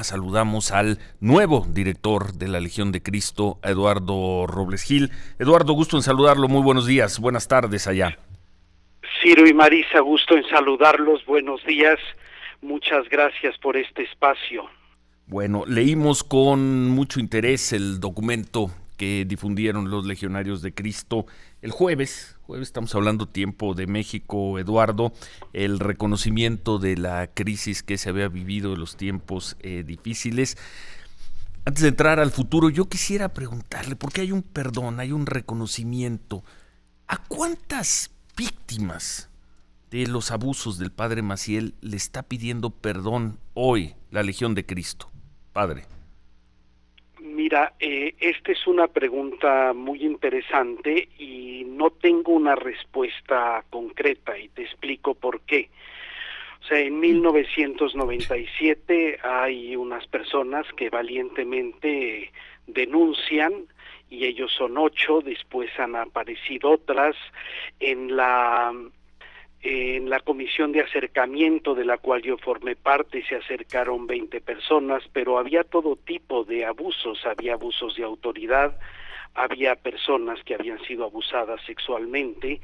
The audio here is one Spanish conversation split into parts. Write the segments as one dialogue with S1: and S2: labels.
S1: Saludamos al nuevo director de la Legión de Cristo, a Eduardo Robles Gil. Eduardo, gusto en saludarlo, muy buenos días, buenas tardes allá.
S2: Ciro y Marisa, gusto en saludarlos, buenos días, muchas gracias por este espacio.
S1: Bueno, leímos con mucho interés el documento que difundieron los Legionarios de Cristo el jueves estamos hablando tiempo de México, Eduardo, el reconocimiento de la crisis que se había vivido en los tiempos difíciles. Antes de entrar al futuro, yo quisiera preguntarle, porque hay un perdón, hay un reconocimiento, ¿a cuántas víctimas de los abusos del padre Maciel le está pidiendo perdón hoy la Legión de Cristo, padre?
S2: Mira, esta es una pregunta muy interesante y no tengo una respuesta concreta y te explico por qué. O sea, en 1997 hay unas personas que valientemente denuncian y ellos son 8, después han aparecido otras en la comisión de acercamiento de la cual yo formé parte. Se acercaron 20 personas, pero había todo tipo de abusos, había abusos de autoridad, había personas que habían sido abusadas sexualmente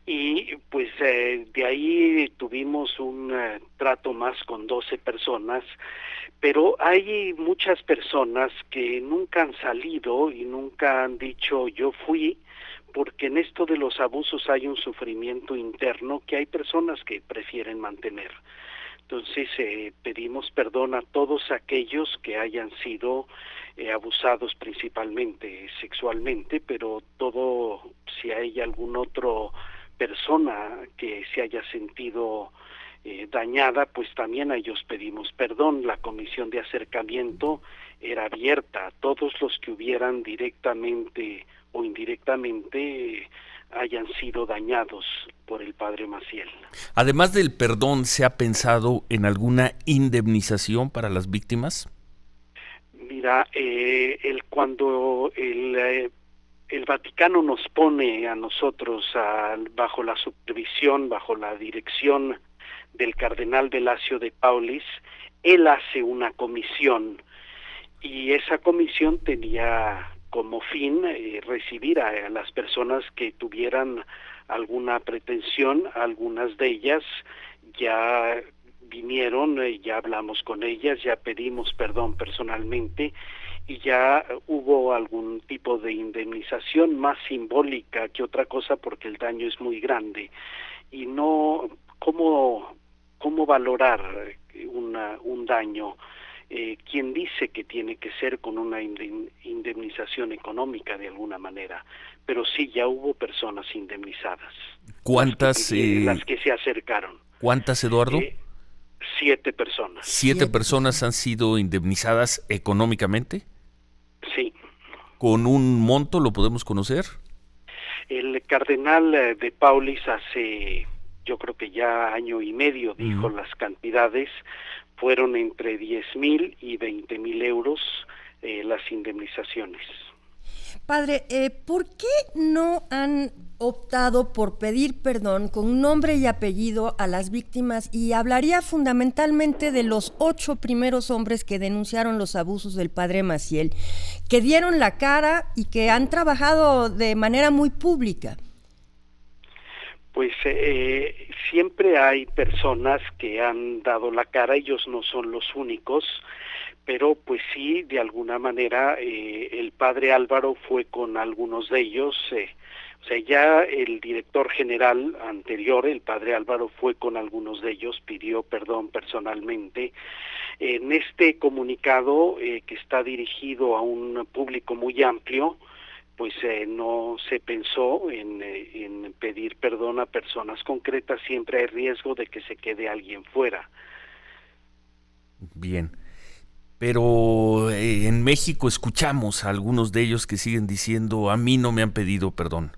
S2: y pues de ahí tuvimos un trato más con 12 personas, pero hay muchas personas que nunca han salido y nunca han dicho yo fui, porque en esto de los abusos hay un sufrimiento interno que hay personas que prefieren mantener. Entonces pedimos perdón a todos aquellos que hayan sido abusados principalmente sexualmente, pero si hay alguna otra persona que se haya sentido dañada, pues también a ellos pedimos perdón. La comisión de acercamiento era abierta a todos los que hubieran directamente o indirectamente hayan sido dañados por el padre Maciel.
S1: Además del perdón, ¿se ha pensado en alguna indemnización para las víctimas?
S2: Mira, cuando el Vaticano nos pone a nosotros bajo la supervisión, bajo la dirección del cardenal Velasio de Paulis, él hace una comisión y esa comisión tenía como fin recibir a las personas que tuvieran alguna pretensión. Algunas de ellas ya vinieron, ya hablamos con ellas, ya pedimos perdón personalmente y ya hubo algún tipo de indemnización más simbólica que otra cosa porque el daño es muy grande y no cómo valorar un daño. ¿Quién dice que tiene que ser con una indemnización económica de alguna manera? Pero sí, ya hubo personas indemnizadas.
S1: ¿Cuántas?
S2: Las que se acercaron.
S1: ¿Cuántas, Eduardo?
S2: 7 personas.
S1: ¿7 personas han sido indemnizadas económicamente?
S2: Sí.
S1: ¿Con un monto lo podemos conocer?
S2: El cardenal de Paulis hace, yo creo que ya año y medio, dijo las cantidades. Fueron entre 10,000 y 20,000 euros las indemnizaciones.
S3: Padre, ¿por qué no han optado por pedir perdón con nombre y apellido a las víctimas? Y hablaría fundamentalmente de los 8 primeros hombres que denunciaron los abusos del padre Maciel, que dieron la cara y que han trabajado de manera muy pública.
S2: Pues siempre hay personas que han dado la cara, ellos no son los únicos, pero pues sí, de alguna manera el padre Álvaro fue con algunos de ellos, o sea, ya el director general anterior, el padre Álvaro, fue con algunos de ellos, pidió perdón personalmente. En este comunicado que está dirigido a un público muy amplio, pues no se pensó en pedir perdón a personas concretas. Siempre hay riesgo de que se quede alguien fuera.
S1: Bien, pero en México escuchamos a algunos de ellos que siguen diciendo, a mí no me han pedido perdón.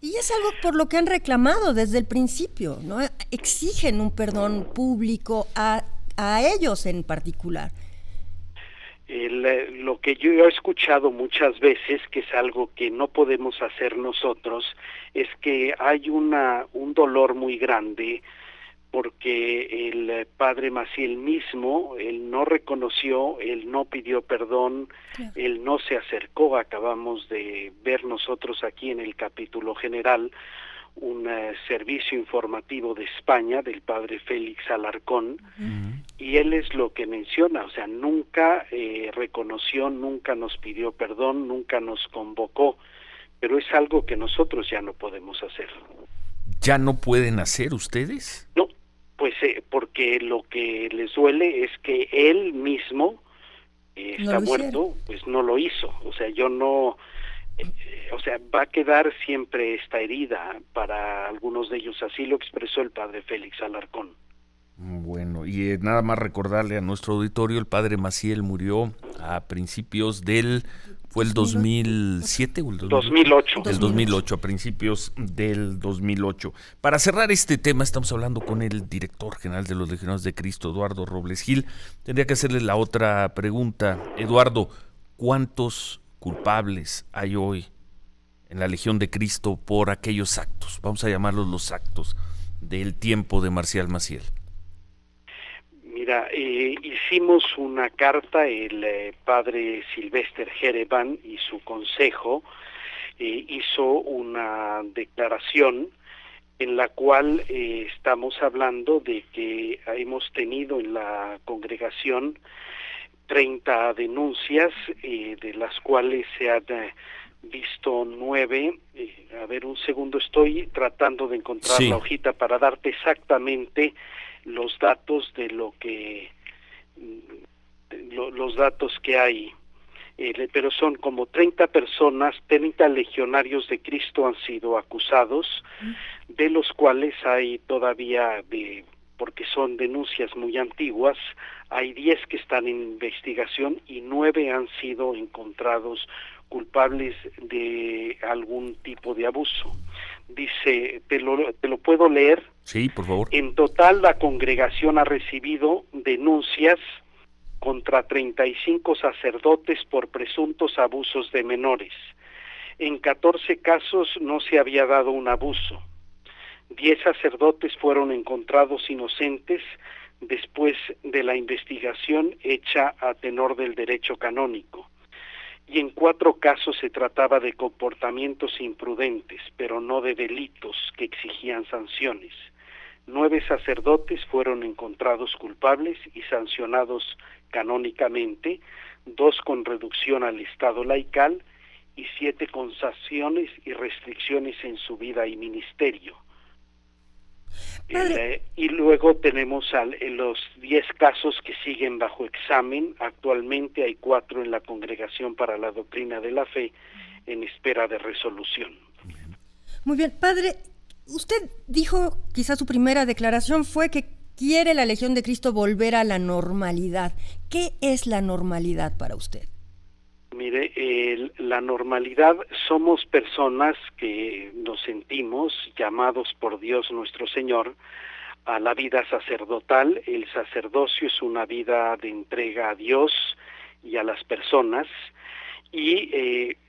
S3: Y es algo por lo que han reclamado desde el principio, ¿no? Exigen un perdón público a ellos en particular.
S2: Lo que yo he escuchado muchas veces, que es algo que no podemos hacer nosotros, es que hay un dolor muy grande porque el padre Maciel mismo, él no reconoció, él no pidió perdón,
S3: Claro.
S2: él no se acercó. Acabamos de ver nosotros aquí en el capítulo general un servicio informativo de España del padre Félix Alarcón, y él es lo que menciona, o sea, nunca reconoció, nunca nos pidió perdón, nunca nos convocó, pero es algo que nosotros ya no podemos hacer.
S1: ¿Ya no pueden hacer ustedes?
S2: No, pues porque lo que les duele es que él mismo está muerto, pues no lo hizo. O sea, yo no, o sea, va a quedar siempre esta herida para algunos de ellos. Así lo expresó el padre Félix Alarcón.
S1: Bueno, y nada más recordarle a nuestro auditorio, el padre Maciel murió a principios del... ¿Fue el 2007 o el
S2: 2008?
S1: El 2008, a principios del 2008. Para cerrar este tema, estamos hablando con el director general de los Legionarios de Cristo, Eduardo Robles Gil. Tendría que hacerle la otra pregunta. Eduardo, ¿cuántos culpables hay hoy en la Legión de Cristo por aquellos actos? Vamos a llamarlos los actos del tiempo de Marcial Maciel.
S2: Mira, hicimos una carta, el padre Silvester Jerevan y su consejo hizo una declaración en la cual estamos hablando de que hemos tenido en la congregación 30 denuncias, de las cuales se han visto 9. A ver, un segundo, estoy tratando de encontrar la hojita para darte exactamente los datos de lo que los datos que hay, pero son como 30 personas, 30 legionarios de Cristo han sido acusados, de los cuales hay todavía, porque son denuncias muy antiguas, hay 10 que están en investigación y 9 han sido encontrados culpables de algún tipo de abuso. Dice, te lo puedo leer.
S1: Sí, por favor.
S2: En total, la congregación ha recibido denuncias contra 35 sacerdotes por presuntos abusos de menores. En 14 casos no se había dado un abuso. 10 sacerdotes fueron encontrados inocentes después de la investigación hecha a tenor del derecho canónico. Y en 4 casos se trataba de comportamientos imprudentes, pero no de delitos que exigían sanciones. 9 sacerdotes fueron encontrados culpables y sancionados canónicamente, 2 con reducción al estado laical y 7 con sanciones y restricciones en su vida y ministerio. Y luego tenemos los 10 casos que siguen bajo examen. Actualmente hay 4 en la Congregación para la Doctrina de la Fe en espera de resolución.
S3: Muy bien, padre, usted dijo, quizás su primera declaración fue que quiere la Legión de Cristo volver a la normalidad. ¿Qué es la normalidad para usted?
S2: Mire, la normalidad, somos personas que nos sentimos llamados por Dios nuestro Señor a la vida sacerdotal. El sacerdocio es una vida de entrega a Dios y a las personas, y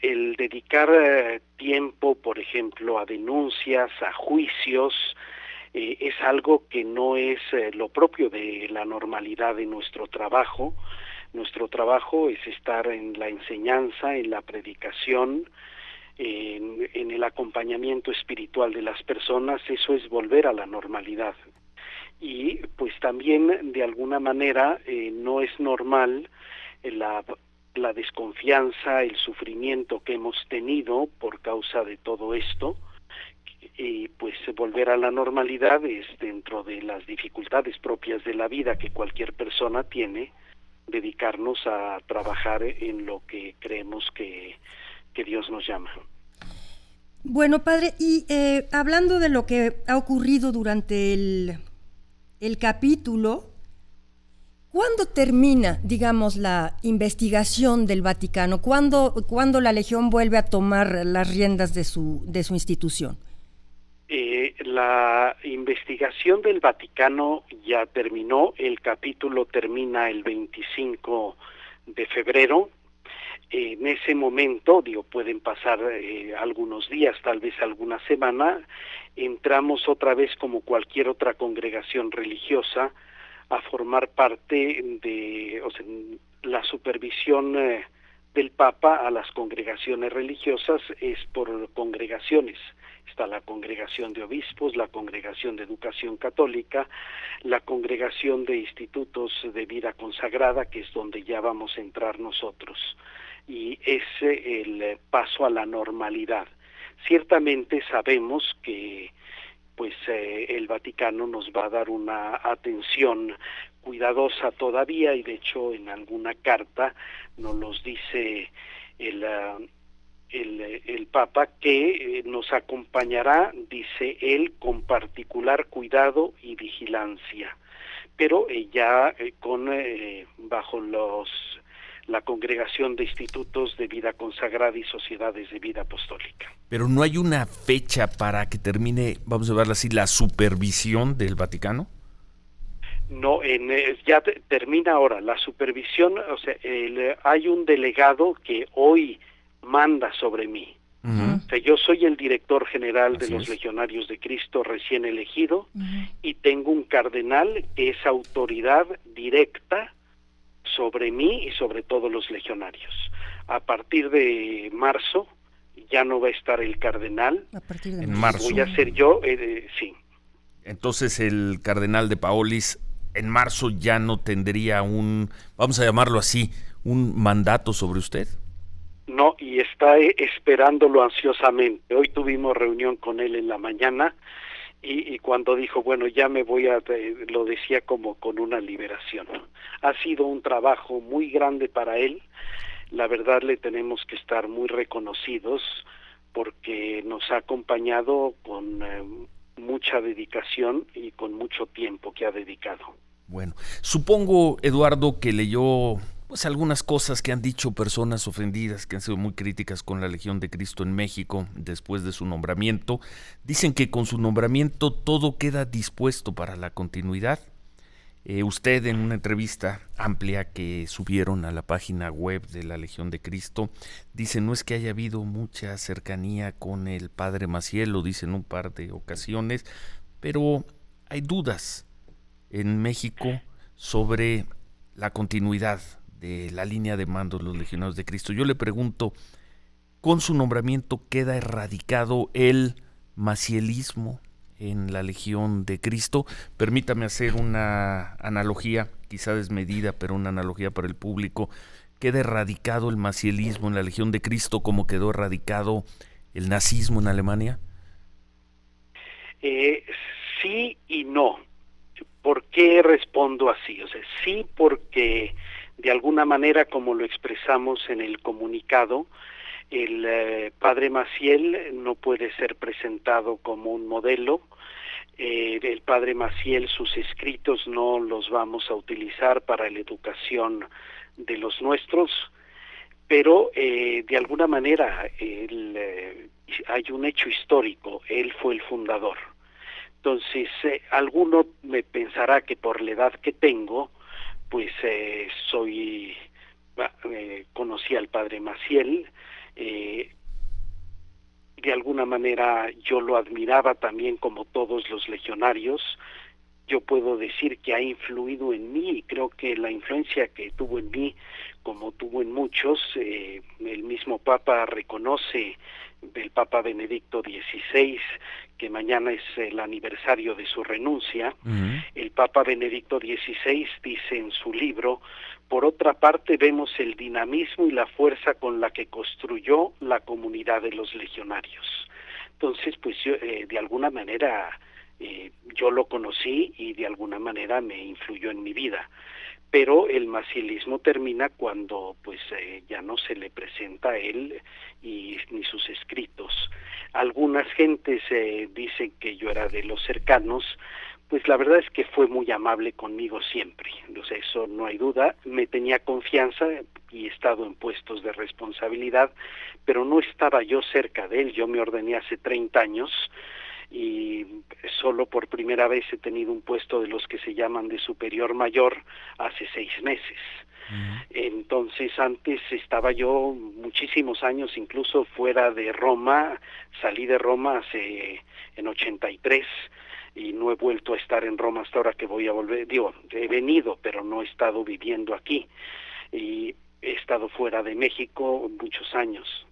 S2: el dedicar tiempo, por ejemplo, a denuncias, a juicios, es algo que no es lo propio de la normalidad de nuestro trabajo. Nuestro trabajo es estar en la enseñanza, en la predicación, en el acompañamiento espiritual de las personas. Eso es volver a la normalidad. Y pues también de alguna manera no es normal la desconfianza, el sufrimiento que hemos tenido por causa de todo esto. Y pues volver a la normalidad es dentro de las dificultades propias de la vida que cualquier persona tiene, dedicarnos a trabajar en lo que creemos que Dios nos llama.
S3: Bueno, padre, y hablando de lo que ha ocurrido durante el capítulo, ¿cuándo termina, digamos, la investigación del Vaticano? ¿Cuándo la Legión vuelve a tomar las riendas de su institución?
S2: La investigación del Vaticano ya terminó, el capítulo termina el 25 de febrero, En ese momento, pueden pasar algunos días, tal vez alguna semana, entramos otra vez como cualquier otra congregación religiosa a formar parte de, o sea, la supervisión del Papa a las congregaciones religiosas es por congregaciones. Está la Congregación de Obispos, la Congregación de Educación Católica, la Congregación de Institutos de Vida Consagrada, que es donde ya vamos a entrar nosotros. Y es el paso a la normalidad. Ciertamente sabemos que el Vaticano nos va a dar una atención cuidadosa todavía, y de hecho en alguna carta nos los dice el Papa, que nos acompañará, dice él, con particular cuidado y vigilancia, pero ya bajo la Congregación de Institutos de Vida Consagrada y Sociedades de Vida Apostólica.
S1: Pero no hay una fecha para que termine, vamos a verla así, la supervisión del Vaticano.
S2: No, ya termina ahora la supervisión. O sea, hay un delegado que hoy manda sobre mí. O sea, yo soy el director general de los Legionarios de Cristo recién elegido, y tengo un cardenal que es autoridad directa sobre mí y sobre todos los legionarios. A partir de marzo ya no va a estar el cardenal.
S3: A partir de
S1: marzo.
S2: Voy a ser yo, sí.
S1: Entonces el cardenal de Paolis en marzo ya no tendría vamos a llamarlo así, un mandato sobre usted.
S2: No, y está esperándolo ansiosamente. Hoy tuvimos reunión con él en la mañana, y cuando dijo, bueno, ya me voy lo decía como con una liberación. Ha sido un trabajo muy grande para él. La verdad, le tenemos que estar muy reconocidos porque nos ha acompañado con mucha dedicación y con mucho tiempo que ha dedicado.
S1: Bueno, supongo, Eduardo, que leyó algunas cosas que han dicho personas ofendidas, que han sido muy críticas con la Legión de Cristo en México después de su nombramiento. Dicen que con su nombramiento todo queda dispuesto para la continuidad. Usted, en una entrevista amplia que subieron a la página web de la Legión de Cristo, dice: no es que haya habido mucha cercanía con el padre Maciel, lo dice en un par de ocasiones, pero hay dudas en México sobre la continuidad de la línea de mando de los Legionarios de Cristo. Yo le pregunto, ¿con su nombramiento queda erradicado el macielismo en la Legión de Cristo? Permítame hacer una analogía, quizá desmedida, pero una analogía para el público. ¿Queda erradicado el macielismo en la Legión de Cristo como quedó erradicado el nazismo en Alemania?
S2: Sí y no. ¿Por qué respondo así? O sea, sí, porque de alguna manera, como lo expresamos en el comunicado, el padre Maciel no puede ser presentado como un modelo. El padre Maciel, sus escritos no los vamos a utilizar para la educación de los nuestros, pero de alguna manera hay un hecho histórico. Él fue el fundador. Entonces, alguno me pensará que por la edad que tengo, pues conocí al padre Maciel. De alguna manera yo lo admiraba también, como todos los legionarios. Yo puedo decir que ha influido en mí, y creo que la influencia que tuvo en mí, como tuvo en muchos, el mismo Papa reconoce, el Papa Benedicto XVI, que mañana es el aniversario de su renuncia. El Papa Benedicto XVI dice en su libro: por otra parte, vemos el dinamismo y la fuerza con la que construyó la comunidad de los legionarios. Entonces, pues yo, de alguna manera, yo lo conocí y de alguna manera me influyó en mi vida. Pero el macielismo termina cuando ya no se le presenta a él ni sus escritos. Algunas gentes dicen que yo era de los cercanos. Pues la verdad es que fue muy amable conmigo siempre. Entonces, eso no hay duda. Me tenía confianza y he estado en puestos de responsabilidad, pero no estaba yo cerca de él. Yo me ordené hace 30 años y solo por primera vez he tenido un puesto de los que se llaman de superior mayor hace 6 meses. Entonces antes estaba yo muchísimos años incluso fuera de Roma, salí de Roma en 83 y no he vuelto a estar en Roma hasta ahora que voy a volver. Digo, he venido, pero no he estado viviendo aquí y he estado fuera de México muchos años.